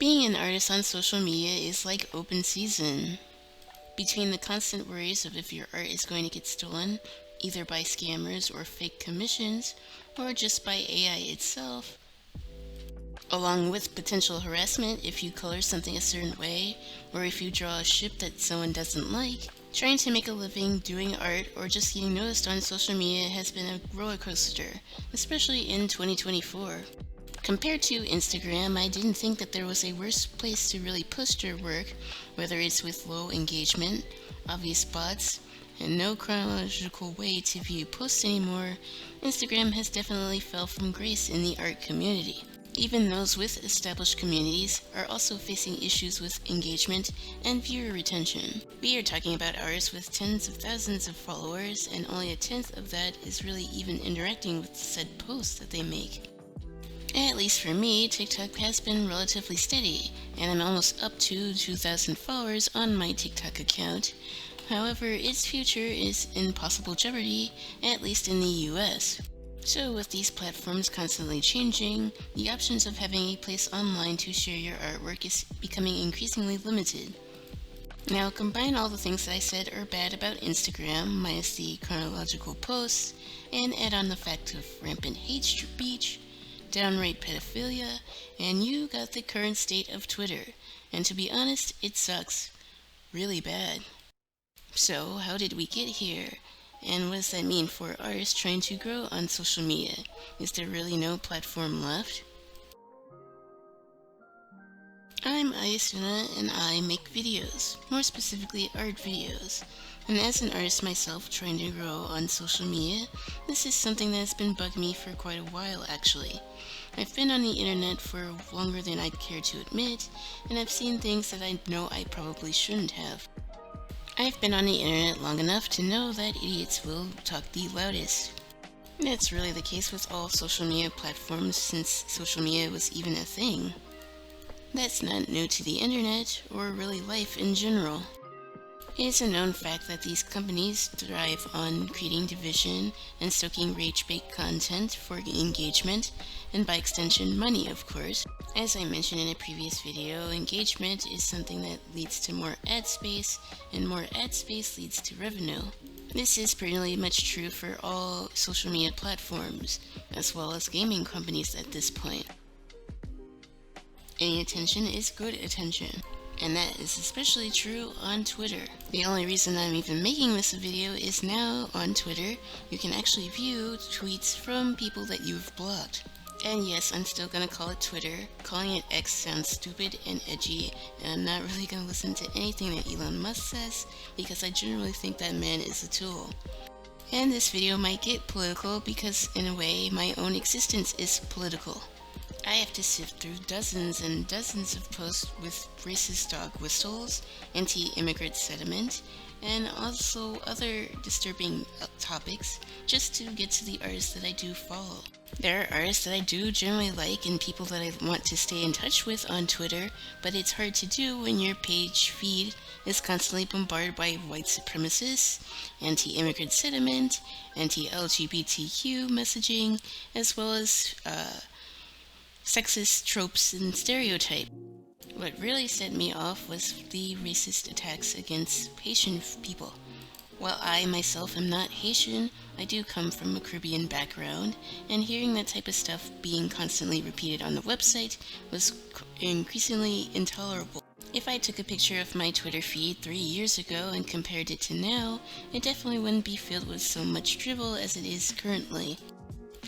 Being an artist on social media is like open season. Between the constant worries of if your art is going to get stolen, either by scammers or fake commissions, or just by AI itself, along with potential harassment if you color something a certain way, or if you draw a ship that someone doesn't like, trying to make a living doing art or just getting noticed on social media has been a roller coaster, especially in 2024. Compared to Instagram, I didn't think that there was a worse place to really post your work, whether it's with low engagement, obvious bots, and no chronological way to view posts anymore. Instagram has definitely fell from grace in the art community. Even those with established communities are also facing issues with engagement and viewer retention. We are talking about artists with tens of thousands of followers, and only a tenth of that is really even interacting with said posts that they make. At least for me, TikTok has been relatively steady, and I'm almost up to 2,000 followers on my TikTok account. However, its future is in possible jeopardy, at least in the US. So with these platforms constantly changing, the options of having a place online to share your artwork is becoming increasingly limited. Now combine all the things that I said are bad about Instagram, minus the chronological posts, and add on the fact of rampant hate speech, downright pedophilia, and you got the current state of Twitter. And to be honest, it sucks. Really bad. So, how did we get here? And what does that mean for artists trying to grow on social media? Is there really no platform left? I'm Ayasuna and I make videos, more specifically art videos. And as an artist myself trying to grow on social media, this is something that has been bugging me for quite a while actually. I've been on the internet for longer than I'd care to admit, and I've seen things that I know I probably shouldn't have. I've been on the internet long enough to know that idiots will talk the loudest. That's really the case with all social media platforms since social media was even a thing. That's not new to the internet, or really life in general. It is a known fact that these companies thrive on creating division and stoking rage-bait content for engagement, and by extension money, of course. As I mentioned in a previous video, engagement is something that leads to more ad space, and more ad space leads to revenue. This is pretty much true for all social media platforms, as well as gaming companies at this point. Any attention is good attention. And that is especially true on Twitter. The only reason I'm even making this video is now on Twitter, you can actually view tweets from people that you've blocked. And yes, I'm still gonna call it Twitter. Calling it X sounds stupid and edgy, and I'm not really gonna listen to anything that Elon Musk says, because I generally think that man is a tool. And this video might get political because, in a way, my own existence is political. I have to sift through dozens and dozens of posts with racist dog whistles, anti-immigrant sentiment, and also other disturbing topics just to get to the artists that I do follow. There are artists that I do generally like and people that I want to stay in touch with on Twitter, but it's hard to do when your page feed is constantly bombarded by white supremacists, anti-immigrant sentiment, anti-LGBTQ messaging, as well as sexist tropes and stereotypes. What really set me off was the racist attacks against Haitian people. While I myself am not Haitian, I do come from a Caribbean background, and hearing that type of stuff being constantly repeated on the website was increasingly intolerable. If I took a picture of my Twitter feed 3 years ago and compared it to now, it definitely wouldn't be filled with so much drivel as it is currently.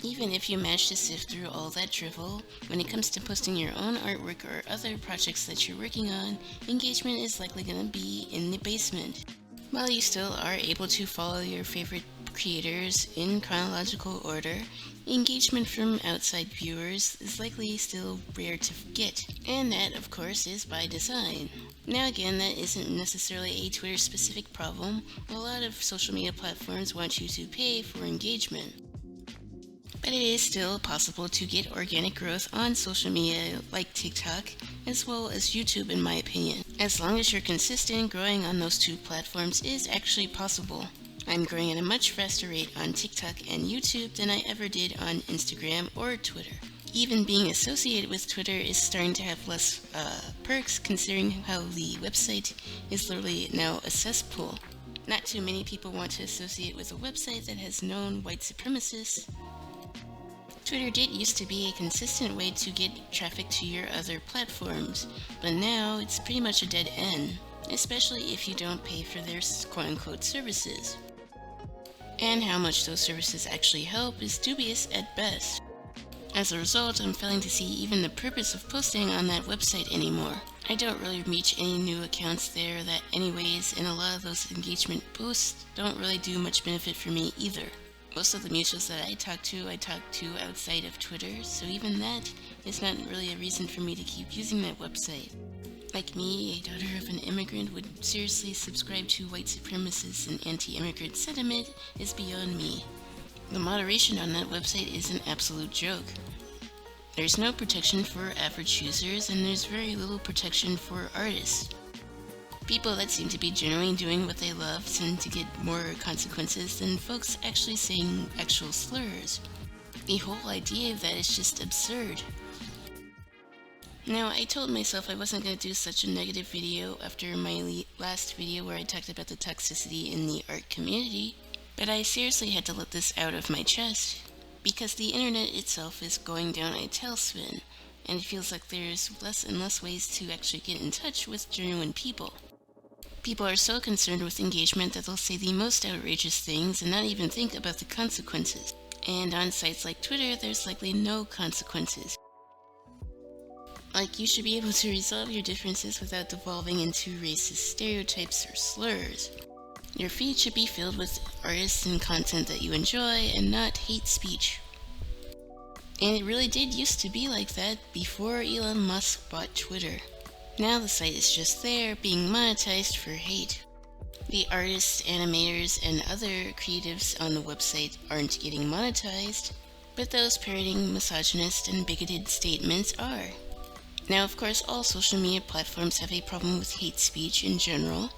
Even if you manage to sift through all that drivel, when it comes to posting your own artwork or other projects that you're working on, engagement is likely going to be in the basement. While you still are able to follow your favorite creators in chronological order, engagement from outside viewers is likely still rare to get, and that, of course, is by design. Now again, that isn't necessarily a Twitter-specific problem. A lot of social media platforms want you to pay for engagement. But it is still possible to get organic growth on social media like TikTok, as well as YouTube in my opinion. As long as you're consistent, growing on those two platforms is actually possible. I'm growing at a much faster rate on TikTok and YouTube than I ever did on Instagram or Twitter. even being associated with Twitter is starting to have less perks, considering how the website is literally now a cesspool. Not too many people want to associate with a website that has known white supremacists. Twitter did used to be a consistent way to get traffic to your other platforms, but now it's pretty much a dead end, especially if you don't pay for their quote-unquote services. And how much those services actually help is dubious at best. As a result, I'm failing to see even the purpose of posting on that website anymore. I don't really reach any new accounts there that anyways, and a lot of those engagement posts don't really do much benefit for me either. Most of the mutuals that I talk to outside of Twitter, so even that is not really a reason for me to keep using that website. Like me, a daughter of an immigrant would seriously subscribe to white supremacists and anti-immigrant sentiment is beyond me. The moderation on that website is an absolute joke. There's no protection for average users, and there's very little protection for artists. People that seem to be genuinely doing what they love tend to get more consequences than folks actually saying actual slurs. The whole idea of that is just absurd. Now, I told myself I wasn't going to do such a negative video after my last video where I talked about the toxicity in the art community, but I seriously had to let this out of my chest, because the internet itself is going down a tailspin, and it feels like there's less and less ways to actually get in touch with genuine people. People are so concerned with engagement that they'll say the most outrageous things and not even think about the consequences. And on sites like Twitter, there's likely no consequences. Like, you should be able to resolve your differences without devolving into racist stereotypes or slurs. Your feed should be filled with artists and content that you enjoy and not hate speech. And it really did used to be like that before Elon Musk bought Twitter. Now the site is just there, being monetized for hate. The artists, animators, and other creatives on the website aren't getting monetized, but those parroting misogynist and bigoted statements are. Now, of course, all social media platforms have a problem with hate speech in general,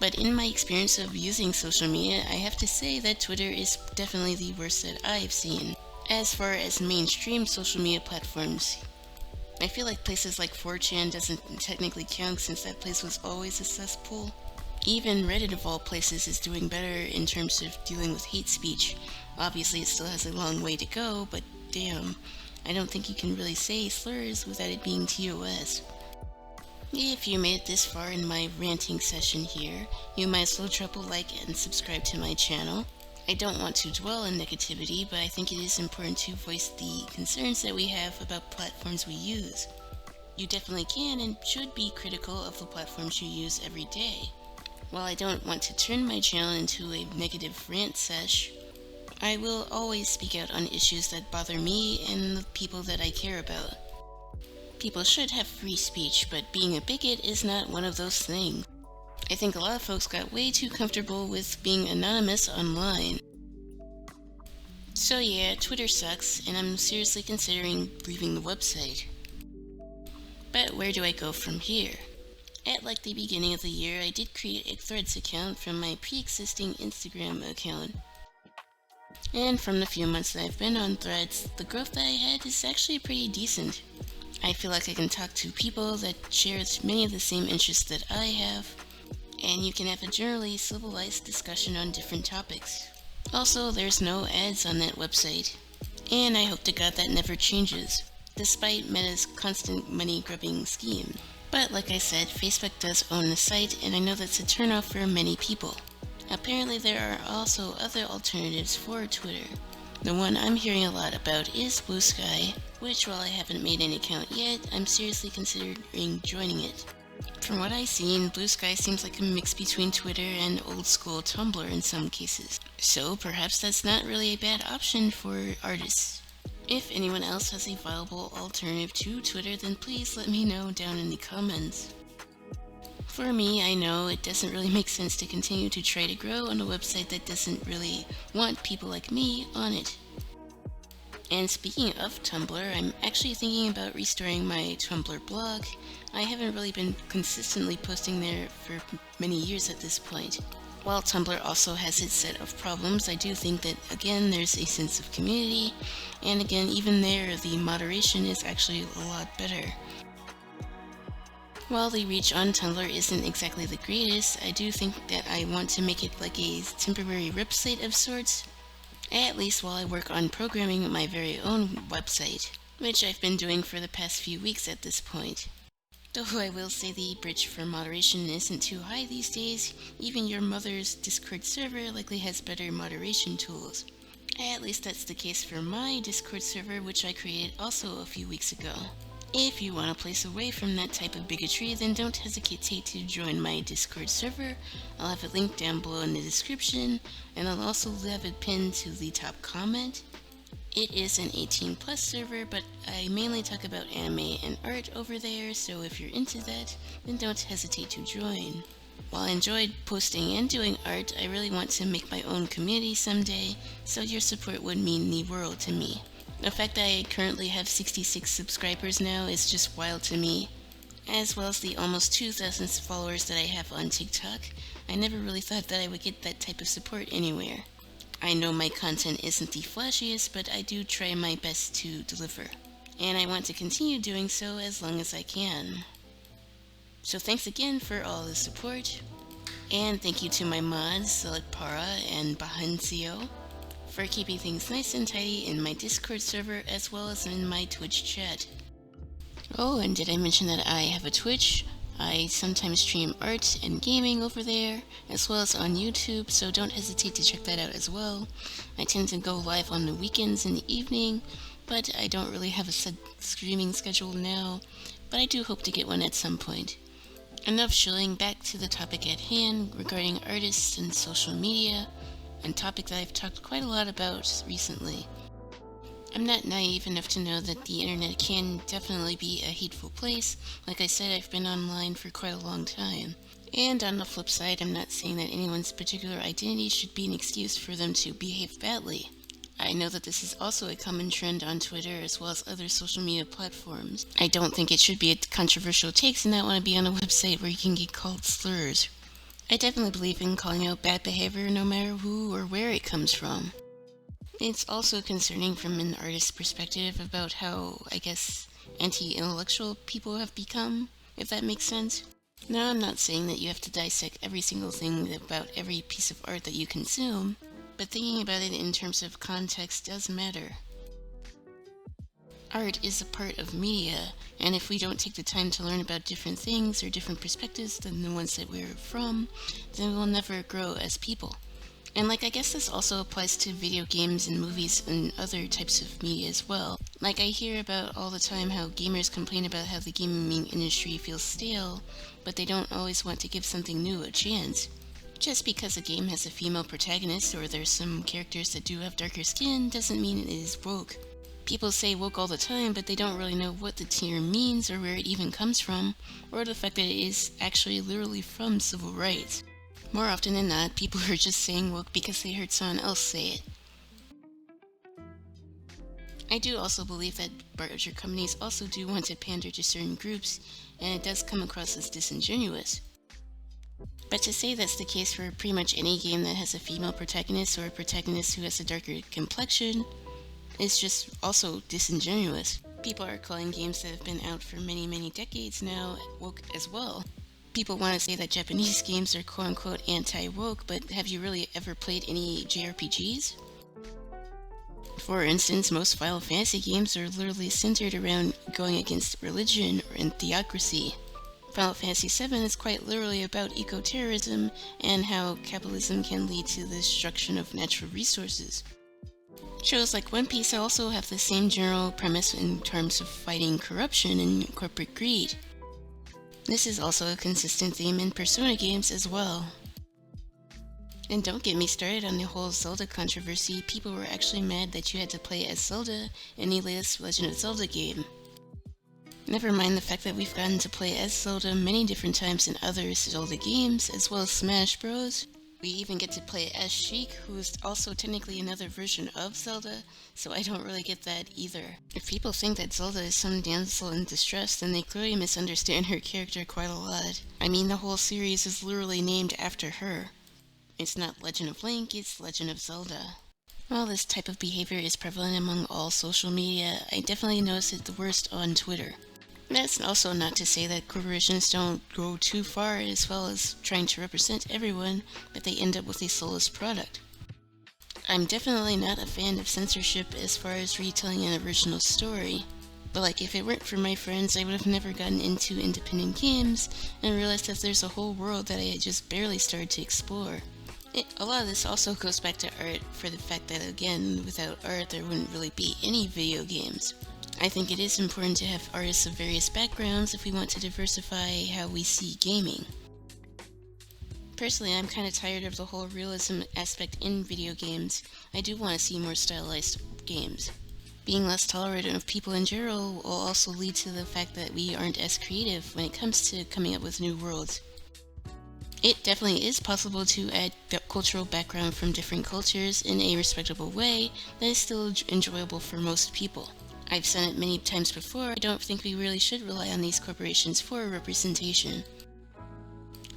but in my experience of using social media, I have to say that Twitter is definitely the worst that I've seen. As far as mainstream social media platforms, I feel like places like 4chan doesn't technically count since that place was always a cesspool. Even Reddit of all places is doing better in terms of dealing with hate speech. Obviously it still has a long way to go, but damn, I don't think you can really say slurs without it being TOS. If you made it this far in my ranting session here, you might as well drop a like and subscribe to my channel. I don't want to dwell on negativity, but I think it is important to voice the concerns that we have about platforms we use. You definitely can and should be critical of the platforms you use every day. While I don't want to turn my channel into a negative rant sesh, I will always speak out on issues that bother me and the people that I care about. People should have free speech, but being a bigot is not one of those things. I think a lot of folks got way too comfortable with being anonymous online. So yeah, Twitter sucks, and I'm seriously considering leaving the website. But where do I go from here? At like the beginning of the year, I did create a Threads account from my pre-existing Instagram account. And from the few months that I've been on Threads, the growth that I had is actually pretty decent. I feel like I can talk to people that share many of the same interests that I have, and you can have a generally civilized discussion on different topics. Also, there's no ads on that website, and I hope to God that never changes, despite Meta's constant money-grubbing scheme. But like I said, Facebook does own the site, and I know that's a turnoff for many people. Apparently there are also other alternatives for Twitter. The one I'm hearing a lot about is Blue Sky, which while I haven't made an account yet, I'm seriously considering joining it. From what I've seen, Blue Sky seems like a mix between Twitter and old school Tumblr in some cases. So perhaps that's not really a bad option for artists. If anyone else has a viable alternative to Twitter, then please let me know down in the comments. For me, I know it doesn't really make sense to continue to try to grow on a website that doesn't really want people like me on it. And speaking of Tumblr, I'm actually thinking about restoring my Tumblr blog. I haven't really been consistently posting there for many years at this point. While Tumblr also has its set of problems, I do think that, again, there's a sense of community, and again, even there, the moderation is actually a lot better. While the reach on Tumblr isn't exactly the greatest, I do think that I want to make it like a temporary website of sorts, at least while I work on programming my very own website, which I've been doing for the past few weeks at this point. Though I will say the bridge for moderation isn't too high these days, even your mother's Discord server likely has better moderation tools. At least that's the case for my Discord server, which I created also a few weeks ago. If you want to place away from that type of bigotry, then don't hesitate to join my Discord server. I'll have a link down below in the description, and I'll also have it pinned to the top comment. It is an 18+ server, but I mainly talk about anime and art over there, so if you're into that, then don't hesitate to join. While I enjoyed posting and doing art, I really want to make my own community someday, so your support would mean the world to me. The fact that I currently have 66 subscribers now is just wild to me, as well as the almost 2,000 followers that I have on TikTok. I never really thought that I would get that type of support anywhere. I know my content isn't the flashiest, but I do try my best to deliver, and I want to continue doing so as long as I can. So thanks again for all the support, and thank you to my mods, Selectpara and Bahancio, for keeping things nice and tidy in my Discord server as well as in my Twitch chat. Oh, and did I mention that I have a Twitch? I sometimes stream art and gaming over there, as well as on YouTube, so don't hesitate to check that out as well. I tend to go live on the weekends in the evening, but I don't really have a set streaming schedule now, but I do hope to get one at some point. Enough shilling, back to the topic at hand regarding artists and social media, a topic that I've talked quite a lot about recently. I'm not naive enough to know that the internet can definitely be a hateful place. Like I said, I've been online for quite a long time. And on the flip side, I'm not saying that anyone's particular identity should be an excuse for them to behave badly. I know that this is also a common trend on Twitter as well as other social media platforms. I don't think it should be a controversial take to not want to be on a website where you can get called slurs. I definitely believe in calling out bad behavior no matter who or where it comes from. It's also concerning from an artist's perspective about how, I guess, anti-intellectual people have become, if that makes sense. Now, I'm not saying that you have to dissect every single thing about every piece of art that you consume, but thinking about it in terms of context does matter. Art is a part of media, and if we don't take the time to learn about different things or different perspectives than the ones that we're from, then we'll never grow as people. And I guess this also applies to video games and movies and other types of media as well. I hear about all the time how gamers complain about how the gaming industry feels stale, but they don't always want to give something new a chance. Just because a game has a female protagonist or there's some characters that do have darker skin doesn't mean it is woke. People say woke all the time, but they don't really know what the term means or where it even comes from, or the fact that it is actually literally from civil rights. More often than not, people are just saying woke because they heard someone else say it. I do also believe that larger companies also do want to pander to certain groups, and it does come across as disingenuous. But to say that's the case for pretty much any game that has a female protagonist or a protagonist who has a darker complexion is just also disingenuous. People are calling games that have been out for many decades now woke as well. People want to say that Japanese games are quote-unquote anti-woke, but have you really ever played any JRPGs? For instance, most Final Fantasy games are literally centered around going against religion and theocracy. Final Fantasy VII is quite literally about eco-terrorism and how capitalism can lead to the destruction of natural resources. Shows like One Piece also have the same general premise in terms of fighting corruption and corporate greed. This is also a consistent theme in Persona games as well. And don't get me started on the whole Zelda controversy. People were actually mad that you had to play as Zelda in the latest Legend of Zelda game. Never mind the fact that we've gotten to play as Zelda many different times in other Zelda games, as well as Smash Bros. We even get to play as Sheik, who is also technically another version of Zelda, so I don't really get that either. If people think that Zelda is some damsel in distress, then they clearly misunderstand her character quite a lot. I mean, the whole series is literally named after her. It's not Legend of Link, it's Legend of Zelda. While this type of behavior is prevalent among all social media, I definitely notice it the worst on Twitter. That's also not to say that corporations don't go too far as well as trying to represent everyone, but they end up with a soulless product. I'm definitely not a fan of censorship as far as retelling an original story. But like, if it weren't for my friends, I would have never gotten into independent games and realized that there's a whole world that I had just barely started to explore. A lot of this also goes back to art, for the fact that, again, without art there wouldn't really be any video games. I think it is important to have artists of various backgrounds if we want to diversify how we see gaming. Personally, I'm kind of tired of the whole realism aspect in video games. I do want to see more stylized games. Being less tolerant of people in general will also lead to the fact that we aren't as creative when it comes to coming up with new worlds. It definitely is possible to add cultural background from different cultures in a respectable way that is still enjoyable for most people. I've said it many times before, I don't think we really should rely on these corporations for representation.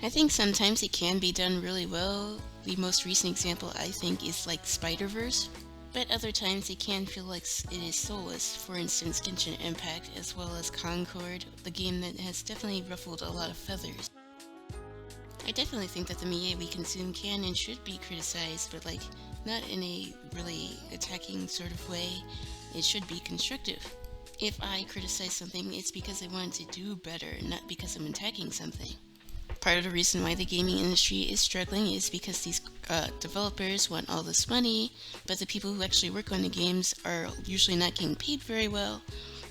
I think sometimes it can be done really well. The most recent example I think is like Spider-Verse, but other times it can feel like it is soulless. For instance, Genshin Impact as well as Concord, the game that has definitely ruffled a lot of feathers. I definitely think that the media we consume can and should be criticized, but like, not in a really attacking sort of way. It should be constructive. If I criticize something, it's because I want it to do better, not because I'm attacking something. Part of the reason why the gaming industry is struggling is because these developers want all this money, but the people who actually work on the games are usually not getting paid very well,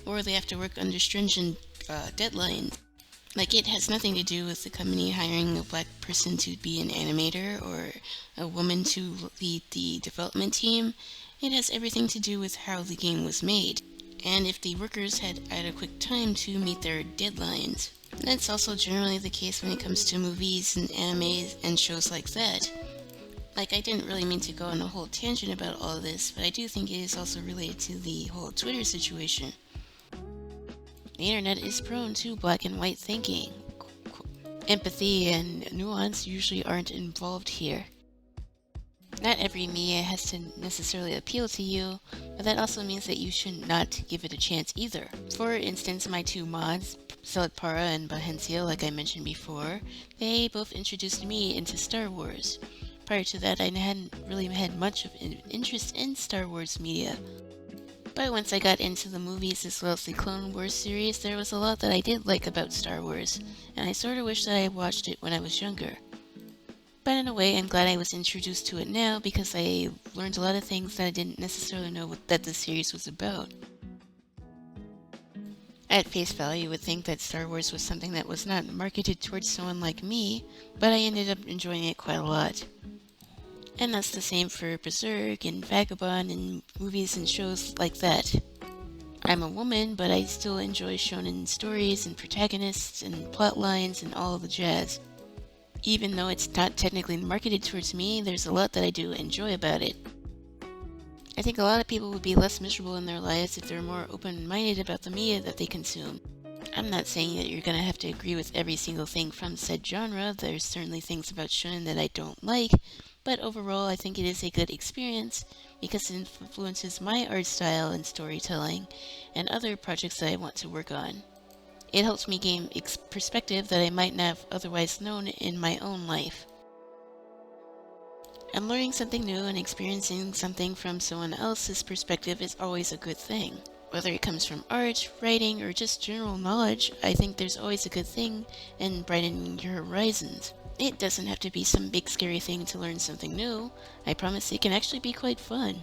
or they have to work under stringent deadlines. Like, it has nothing to do with the company hiring a black person to be an animator or a woman to lead the development team. It has everything to do with how the game was made, and if the workers had adequate time to meet their deadlines. That's also generally the case when it comes to movies and animes and shows like that. Like, I didn't really mean to go on a whole tangent about all of this, but I do think it is also related to the whole Twitter situation. The internet is prone to black and white thinking. Empathy and nuance usually aren't involved here. Not every media has to necessarily appeal to you, but that also means that you should not give it a chance either. For instance, my two mods, Seletpara and Bahensia, like I mentioned before, they both introduced me into Star Wars. Prior to that, I hadn't really had much of an interest in Star Wars media. But once I got into the movies as well as the Clone Wars series, there was a lot that I did like about Star Wars, and I sort of wish that I had watched it when I was younger. But in a way, I'm glad I was introduced to it now because I learned a lot of things that I didn't necessarily know that the series was about. At face value, you would think that Star Wars was something that was not marketed towards someone like me, but I ended up enjoying it quite a lot. And that's the same for Berserk and Vagabond and movies and shows like that. I'm a woman, but I still enjoy shonen stories and protagonists and plot lines and all of the jazz. Even though it's not technically marketed towards me, there's a lot that I do enjoy about it. I think a lot of people would be less miserable in their lives if they're more open-minded about the media that they consume. I'm not saying that you're gonna have to agree with every single thing from said genre. There's certainly things about shonen that I don't like, but overall I think it is a good experience because it influences my art style and storytelling and other projects that I want to work on. It helps me gain perspective that I might not have otherwise known in my own life. And learning something new and experiencing something from someone else's perspective is always a good thing. Whether it comes from art, writing, or just general knowledge, I think there's always a good thing in brightening your horizons. It doesn't have to be some big scary thing to learn something new. I promise it can actually be quite fun.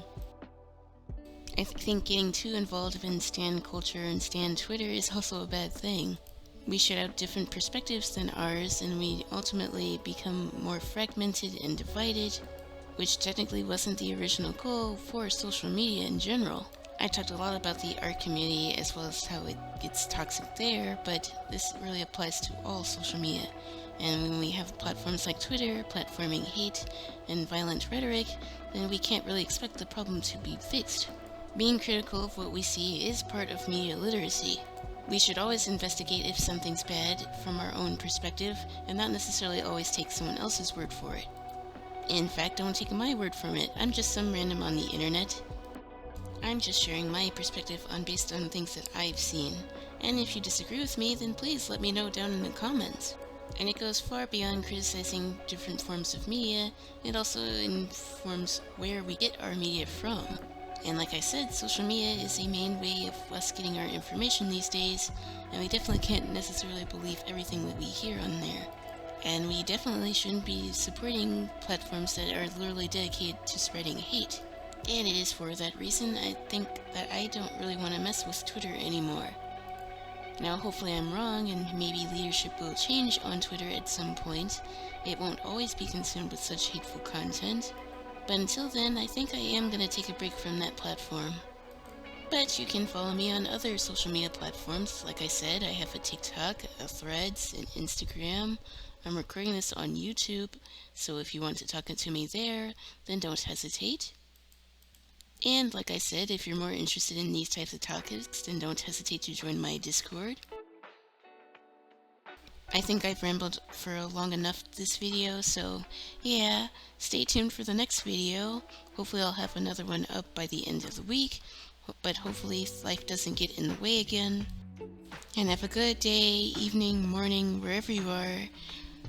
I think getting too involved in stan culture and stan Twitter is also a bad thing. We should have different perspectives than ours, and we ultimately become more fragmented and divided, which technically wasn't the original goal for social media in general. I talked a lot about the art community as well as how it gets toxic there, but this really applies to all social media. And when we have platforms like Twitter platforming hate and violent rhetoric, then we can't really expect the problem to be fixed. Being critical of what we see is part of media literacy. We should always investigate if something's bad from our own perspective and not necessarily always take someone else's word for it. In fact, don't take my word from it. I'm just some random on the internet. I'm just sharing my perspective based on things that I've seen. And if you disagree with me, then please let me know down in the comments. And it goes far beyond criticizing different forms of media. It also informs where we get our media from. And like I said, social media is a main way of us getting our information these days, and we definitely can't necessarily believe everything that we hear on there. And we definitely shouldn't be supporting platforms that are literally dedicated to spreading hate. And it is for that reason I think that I don't really want to mess with Twitter anymore. Now hopefully I'm wrong and maybe leadership will change on Twitter at some point. It won't always be consumed with such hateful content. But until then, I think I am going to take a break from that platform. But you can follow me on other social media platforms. Like I said, I have a TikTok, a Threads, an Instagram. I'm recording this on YouTube, so if you want to talk to me there, then don't hesitate. And like I said, if you're more interested in these types of topics, then don't hesitate to join my Discord. I think I've rambled for long enough this video, so yeah, stay tuned for the next video. Hopefully I'll have another one up by the end of the week, but hopefully life doesn't get in the way again. And have a good day, evening, morning, wherever you are.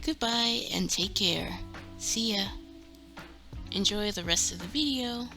Goodbye and take care. See ya. Enjoy the rest of the video.